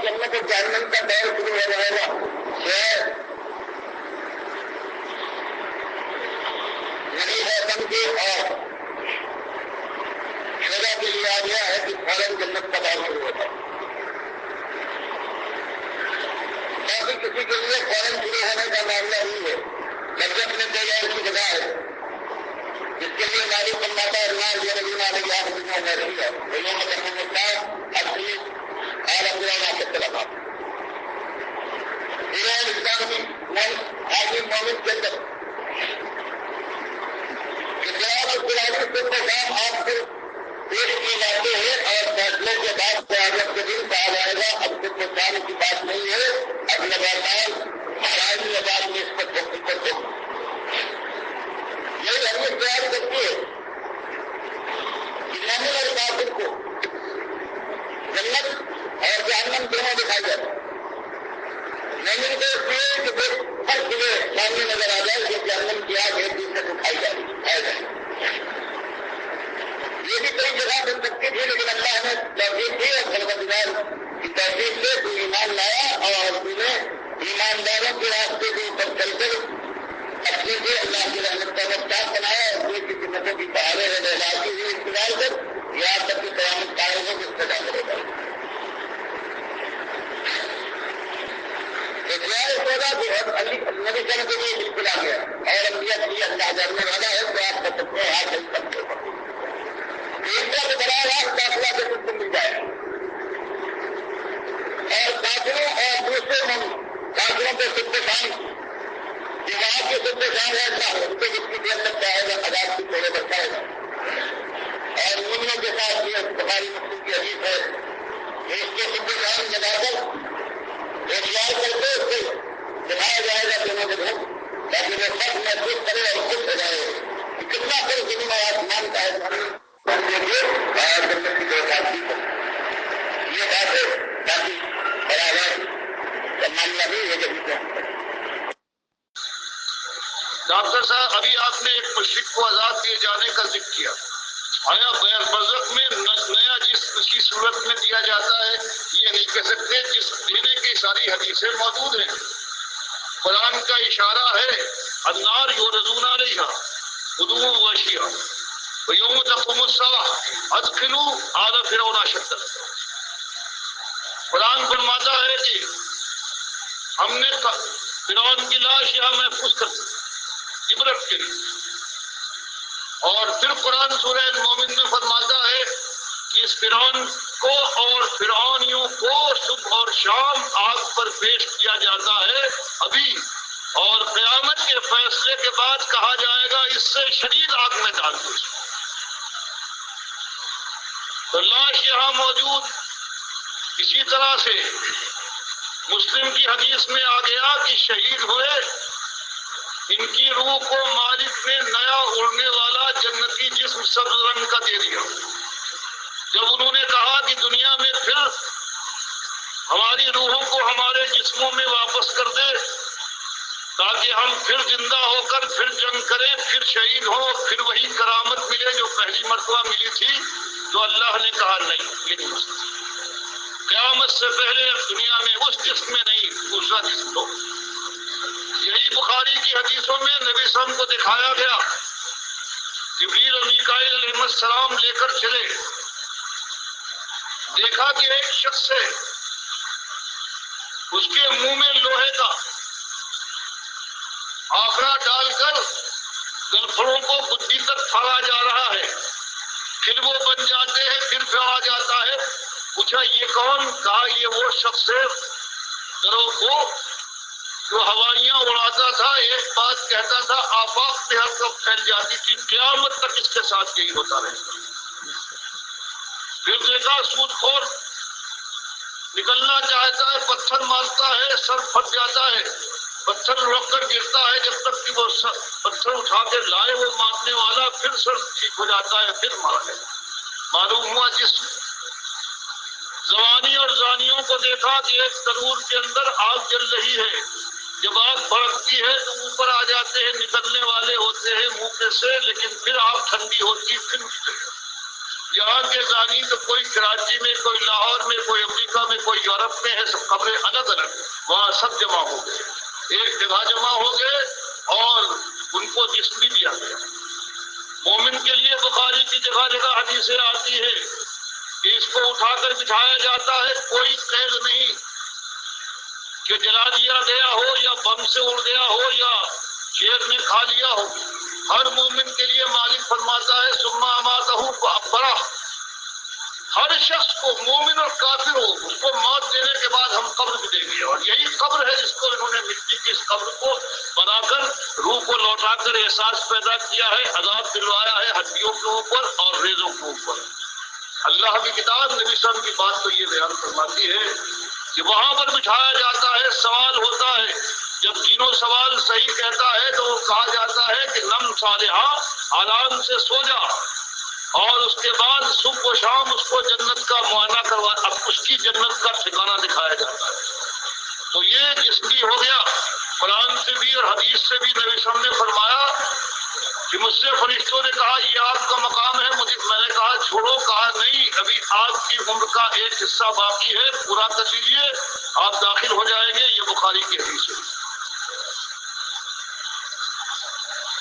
جنت اور جہنم کا دور شروع ہو جائے گا. نبی اعظم کی اور شعرا کے لیے آ گیا ہے کہ فوراً جنت کا دور شروع ہوتا ہے. باقی کسی کے لیے فوراً شروع ہونے کا معاملہ نہیں ہے. لذت میں دے جائے کی جگہ ہے جس کے لیے مالک فرماتا ہے اللہ یہ رضی اللہ علیہ دنیا میں رہی ہے بھائیوں میں کرنے لگتا ہے اپنی اور اپنا کے طرف اسلامی آگے مومن کے اندر اسلام قرآن کے کام آپ کو پیش کیے جاتے ہیں اور فیصلے کے بعد قیامت کے دن کہا جائے گا اب کچھ پہچانے کی بات نہیں ہے اب لگاتار حرام آباد میں اس پر حقیقت ہو. یہ ہمیں تیار کرتی ہے کہ مومن اور کافر کو جنت اور جہنم دونوں دکھائی جاتا ہے. مومن کو اس لیے کہ ہر صبح سامنے نظر آ جائے کہ جہنم کی آگ ہے جس سے دکھائی جائے. یہ بھی کئی جگہ بن سکتی تھی لیکن اللہ نے توفیق دی اور پروردگار کی توفیق سے تو ایمان لایا اور تم نے ایمانداروں کے راستے کے اوپر چل کر اپنے سے اللہ کی رحمت کا بچہ بنایا اور کوئی کسی مدد کی پہاڑے میں لہلاتی ہوئی انتظار کر یہاں تک کہ قیامت قائم ہو جس کا کرے گا. ہوگا کہ نبی کرنے کے لیے بالکل آ گیا اور انبیاء کے لیے اللہ جاننے والا ہے تو آپ کر سکتے ہیں آج ہم کرتے ہیں ایک طرح سے بڑا راست داخلہ سے کچھ مل جائے اور کافروں اور دوسرے کافروں کے سب سے کام جو وہاں کے سب سے کام ہے اللہ ان کو جس کی دیر تک چاہے گا عذاب کی تھوڑے بچائے گا. اور مومنوں کے ساتھ یہ بخاری مسلم کی حدیث ہے کہ اس کے سب سے کام جلا کر اختیار کر کے اس سے دکھایا جائے گا دونوں کے دھوپ تاکہ وہ سب محسوس کرے اور خوش ہو جائے کہ کتنا پھر زمین اور آسمان کا ہے اور جنت کی درخواست کی یہ بات ہے باقی برابر کا معاملہ نہیں ہے جب ڈاکٹر صاحب ابھی آپ نے ایک مشرق کو آزاد دیے جانے کا ذکر کیا. آیا غیر برزخ میں نیا جسم کی صورت میں دیا جاتا ہے یہ نہیں کہہ سکتے جس دینے کی ساری حدیثیں موجود ہیں. قرآن کا اشارہ ہے النار یعرضون علیہا غدوا وعشیا ویوم تقوم الساعة ادخلوا آل فرعون اشد. قرآن فرماتا ہے کہ ہم نے فرعون کی لاش یہاں محفوظ کر دی عبرت کے لیے. اور پھر قرآن سورہ المومن میں فرماتا ہے کہ اس فرعون کو اور فرعونیوں کو صبح اور شام آگ پر پیش کیا جاتا ہے ابھی اور قیامت کے فیصلے کے بعد کہا جائے گا اس سے شدید آگ میں ڈال دو. تو لاش یہاں موجود. اسی طرح سے مسلم کی حدیث میں آ گیا کہ شہید ہوئے ان کی روح کو مالک نے نیا اڑنے والا جنتی جسم سبز رنگ کا دے دیا. جب انہوں نے کہا کہ دنیا میں پھر ہماری روحوں کو ہمارے جسموں میں واپس کر دے تاکہ ہم پھر زندہ ہو کر پھر جنگ کریں پھر شہید ہوں پھر وہی کرامت ملے جو پہلی مرتبہ ملی تھی تو اللہ نے کہا نہیں یہ نہیں ہو سکتا. قیامت سے پہلے دنیا میں اس جسم میں نہیں دوسرا جسم ہو. یہی بخاری کی حدیثوں میں نبی صلی اللہ علیہ وسلم کو دکھایا گیا جبریل اور میکائیل علیہ السلام لے کر چلے. دیکھا کہ ایک شخص ہے اس کے منہ میں لوہے کا آخرا ڈال کر گلفڑوں کو بدھی تک پھاڑا جا رہا ہے. پھر وہ بن جاتے ہیں پھر پھاڑا جاتا ہے. پوچھا یہ کون؟ کہا یہ وہ شخص ہے گروہ کو جو ہوائیاں اڑاتا تھا ایک بات کہتا تھا آفاق میں ہر وقت پھیل جاتی تھی قیامت تک اس کے ساتھ یہی ہوتا رہے گا. پھر دیکھا سود خور نکلنا چاہتا ہے پتھر مارتا ہے سر پھٹ جاتا ہے پتھر رک کر گرتا ہے جب تک کہ وہ پتھر اٹھا کے لائے وہ مارنے والا پھر سر ٹھیک ہو جاتا ہے پھر مارا جائے. معلوم ہوا جس زوانی اور زانیوں کو دیکھا کہ ایک تنور کے اندر آگ جل رہی ہے جب آگ بھڑکتی ہے تو اوپر آ جاتے ہیں نکلنے والے ہوتے ہیں منہ پہ سے لیکن پھر آگ ٹھنڈی ہوتی پھر یہاں کے زانی تو کوئی کراچی میں، کوئی لاہور میں، کوئی امریکہ میں، کوئی یورپ میں ہے، سب قبریں الگ الگ، وہاں سب جمع ہو گئے، ایک جگہ جمع ہو گئے اور ان کو جسم بھی دیا گیا۔ مومن کے لیے بخاری کی جگہ جگہ حدیثیں آتی ہے کہ اس کو اٹھا کر بٹھایا جاتا ہے، کوئی قید نہیں کہ جلا دیا گیا ہو یا بم سے اڑ گیا ہو یا شیر نے کھا لیا ہو۔ ہر مومن کے لیے مالک فرماتا ہے ثم اماتہ فاقبرہ، ہر شخص کو، مومن اور کافر ہو، اس کو موت دینے کے بعد ہم قبر بھی دیں گے، اور یہی قبر ہے جس کو انہوں نے مٹی کی اس قبر کو بنا کر روح کو لوٹا کر احساس پیدا کیا ہے، عذاب دلوایا ہے ہڈیوں کے اوپر اور ریزوں کے اوپر۔ اللہ کی کتاب نبی صلی اللہ علیہ وسلم کی بات تو یہ بیان فرماتی ہے کہ وہاں پر بٹھایا جاتا ہے، سوال ہوتا ہے، جب تینوں سوال صحیح کہتا ہے تو وہ کہا جاتا ہے کہ نم صالحہ، آرام سے سو جا، اور اس کے بعد صبح و شام اس کو جنت کا معائنہ کروا، اب اس کی جنت کا ٹھکانہ دکھایا جاتا ہے۔ تو یہ جسمی ہو گیا، قرآن سے بھی اور حدیث سے بھی نبی صلی اللہ علیہ وسلم نے فرمایا کہ مجھ سے فرشتوں نے کہا یہ آپ کا مقام ہے، میں نے کہا چھوڑو، کہا نہیں، ابھی آپ کی عمر کا ایک حصہ باقی ہے، پورا کر لیجیے، آپ داخل ہو جائیں گے۔ یہ بخاری کی حدیث ہے۔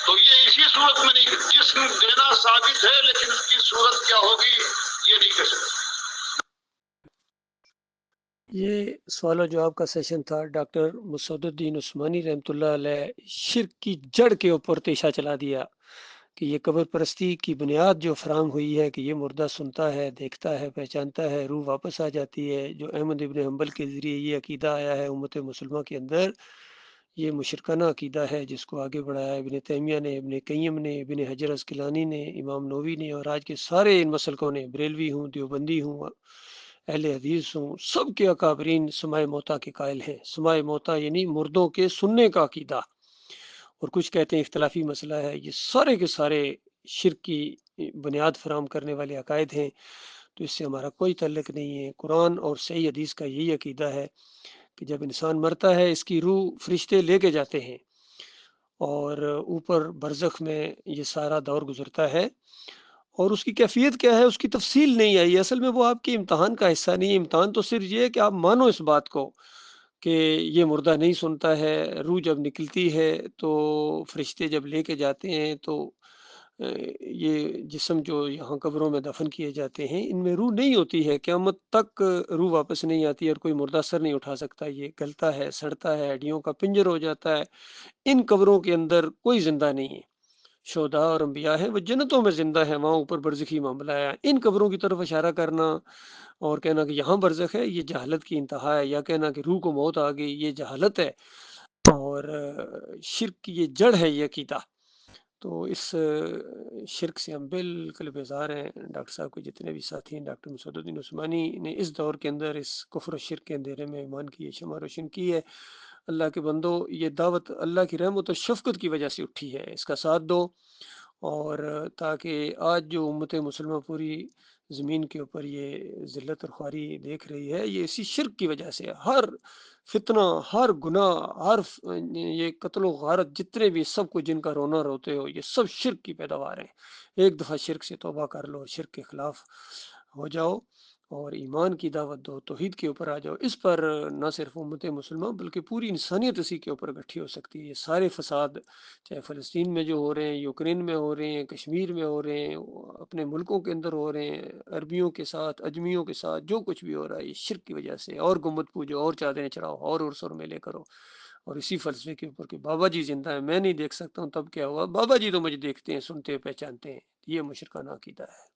تو یہ اسی صورت میں نہیں، جسم دینا ثابت ہے لیکن اس کی صورت کیا ہوگی یہ نہیں کہہ سکتے۔ یہ سوال و جواب کا سیشن تھا۔ ڈاکٹر مسعود الدین عثمانی رحمۃ اللہ علیہ شرک کی جڑ کے اوپر تیشہ چلا دیا کہ یہ قبر پرستی کی بنیاد جو فراہم ہوئی ہے کہ یہ مردہ سنتا ہے، دیکھتا ہے، پہچانتا ہے، روح واپس آ جاتی ہے، جو احمد ابن حنبل کے ذریعے یہ عقیدہ آیا ہے امت مسلمہ کے اندر، یہ مشرکانہ عقیدہ ہے جس کو آگے بڑھایا ابن تیمیہ نے، ابن قیم نے، ابن حجر اسقلانی نے، امام نووی نے، اور آج کے سارے ان مسلکوں نے، بریلوی ہوں، دیوبندی ہوں، اہل حدیث ہوں، سب کے اکابرین سمائے موتا کے قائل ہیں۔ سمائے موتا یعنی مردوں کے سننے کا عقیدہ، اور کچھ کہتے ہیں اختلافی مسئلہ ہے۔ یہ سارے کے سارے شرک کی بنیاد فراہم کرنے والے عقائد ہیں، تو اس سے ہمارا کوئی تعلق نہیں ہے۔ قرآن اور صحیح حدیث کا یہی عقیدہ ہے کہ جب انسان مرتا ہے اس کی روح فرشتے لے کے جاتے ہیں اور اوپر برزخ میں یہ سارا دور گزرتا ہے، اور اس کی کیفیت کیا ہے اس کی تفصیل نہیں آئی۔ اصل میں وہ آپ کے امتحان کا حصہ نہیں ہے، امتحان تو صرف یہ ہے کہ آپ مانو اس بات کو کہ یہ مردہ نہیں سنتا ہے۔ روح جب نکلتی ہے تو فرشتے جب لے کے جاتے ہیں تو یہ جسم جو یہاں قبروں میں دفن کیے جاتے ہیں ان میں روح نہیں ہوتی ہے، قیامت تک روح واپس نہیں آتی، اور کوئی مردہ سر نہیں اٹھا سکتا، یہ گلتا ہے، سڑتا ہے، ہڈیوں کا پنجر ہو جاتا ہے۔ ان قبروں کے اندر کوئی زندہ نہیں ہے۔ شہداء اور انبیاء ہیں وہ جنتوں میں زندہ ہیں، وہاں اوپر برزخی معاملہ ہے۔ ان قبروں کی طرف اشارہ کرنا اور کہنا کہ یہاں برزخ ہے، یہ جہالت کی انتہا ہے، یا کہنا کہ روح کو موت آ گئی، یہ جہالت ہے، اور شرک کی یہ جڑ ہے یہ عقیدہ۔ تو اس شرک سے ہم بالکل بیزار ہیں۔ ڈاکٹر صاحب کے جتنے بھی ساتھی ہیں، ڈاکٹر مسعود الدین عثمانی نے اس دور کے اندر اس کفر و شرک کے اندھیرے میں ایمان کی شمع روشن کی ہے۔ اللہ کے بندو، یہ دعوت اللہ کی رحمت و شفقت کی وجہ سے اٹھی ہے، اس کا ساتھ دو، اور تاکہ آج جو امت مسلمہ پوری زمین کے اوپر یہ ذلت اور خواری دیکھ رہی ہے، یہ اسی شرک کی وجہ سے۔ ہر فتنہ، ہر گناہ، ہر یہ قتل و غارت، جتنے بھی سب کو جن کا رونا روتے ہو، یہ سب شرک کی پیداوار ہیں۔ ایک دفعہ شرک سے توبہ کر لو، شرک کے خلاف ہو جاؤ اور ایمان کی دعوت دو، توحید کے اوپر آ جاؤ۔ اس پر نہ صرف امت مسلمہ بلکہ پوری انسانیت اسی کے اوپر اکٹھی ہو سکتی ہے۔ یہ سارے فساد چاہے فلسطین میں جو ہو رہے ہیں، یوکرین میں ہو رہے ہیں، کشمیر میں ہو رہے ہیں، اپنے ملکوں کے اندر ہو رہے ہیں، عربیوں کے ساتھ، اجمیوں کے ساتھ جو کچھ بھی ہو رہا ہے، یہ شرک کی وجہ سے۔ اور گنبد پوجو، اور چادریں چڑھاؤ، اور عرس اور میلے کرو، اور اسی فلسفے کے اوپر کہ بابا جی زندہ ہے، میں نہیں دیکھ سکتا ہوں تب کیا ہوا، بابا جی تو مجھے دیکھتے ہیں، سنتے ہیں، پہچانتے ہیں۔ یہ مشرکانہ عقیدہ ہے۔